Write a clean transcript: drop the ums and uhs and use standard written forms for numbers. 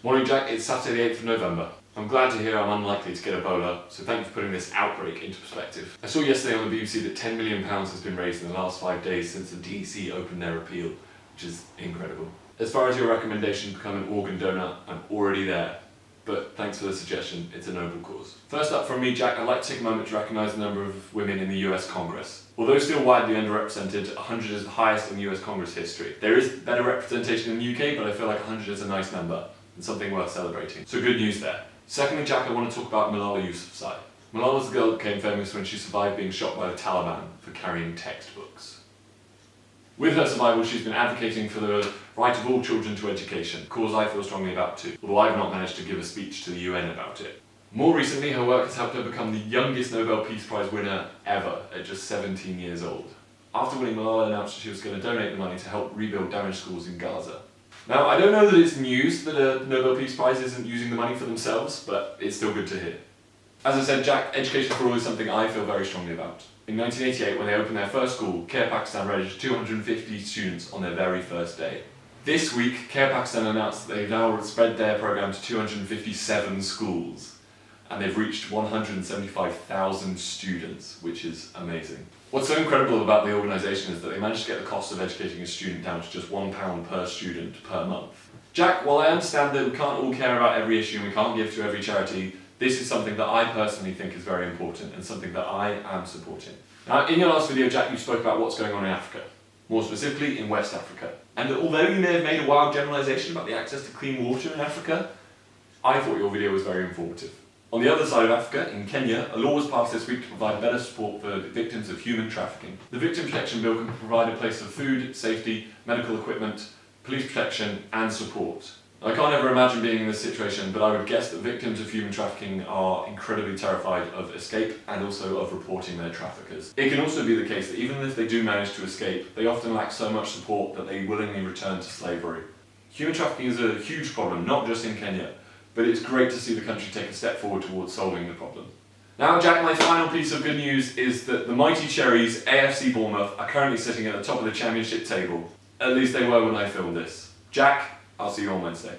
Morning Jack, it's Saturday the 8th of November. I'm glad to hear I'm unlikely to get Ebola, so thank you for putting this outbreak into perspective. I saw yesterday on the BBC that £10 million has been raised in the last 5 days since the DEC opened their appeal, which is incredible. As far as your recommendation to become an organ donor, I'm already there. But thanks for the suggestion, it's a noble cause. First up from me, Jack, I'd like to take a moment to recognise the number of women in the US Congress. Although still widely underrepresented, 100 is the highest in US Congress history. There is better representation in the UK, but I feel like 100 is a nice number and something worth celebrating. So good news there. Secondly, Jack, I want to talk about Malala Yousafzai. Malala's the girl that became famous when she survived being shot by the Taliban for carrying textbooks. With her survival, she's been advocating for the right of all children to education, a cause I feel strongly about too, although I've not managed to give a speech to the UN about it. More recently, her work has helped her become the youngest Nobel Peace Prize winner ever, at just 17 years old. After winning, Malala announced that she was going to donate the money to help rebuild damaged schools in Gaza. Now, I don't know that it's news that a Nobel Peace Prize isn't using the money for themselves, but it's still good to hear. As I said, Jack, education for all is something I feel very strongly about. In 1988, when they opened their first school, Care Pakistan registered 250 students on their very first day. This week, Care Pakistan announced that they've now spread their program to 257 schools, and they've reached 175,000 students, which is amazing. What's so incredible about the organisation is that they managed to get the cost of educating a student down to just £1 per student per month. Jack, while I understand that we can't all care about every issue and we can't give to every charity, this is something that I personally think is very important and something that I am supporting. Now, in your last video, Jack, you spoke about what's going on in Africa, more specifically in West Africa. And although you may have made a wild generalisation about the access to clean water in Africa, I thought your video was very informative. On the other side of Africa, in Kenya, a law was passed this week to provide better support for victims of human trafficking. The Victim Protection Bill can provide a place for food, safety, medical equipment, police protection and support. I can't ever imagine being in this situation, but I would guess that victims of human trafficking are incredibly terrified of escape and also of reporting their traffickers. It can also be the case that even if they do manage to escape, they often lack so much support that they willingly return to slavery. Human trafficking is a huge problem, not just in Kenya, but it's great to see the country take a step forward towards solving the problem. Now, Jack, my final piece of good news is that the mighty Cherries, AFC Bournemouth, are currently sitting at the top of the championship table. At least they were when I filmed this. Jack, I'll see you on Wednesday.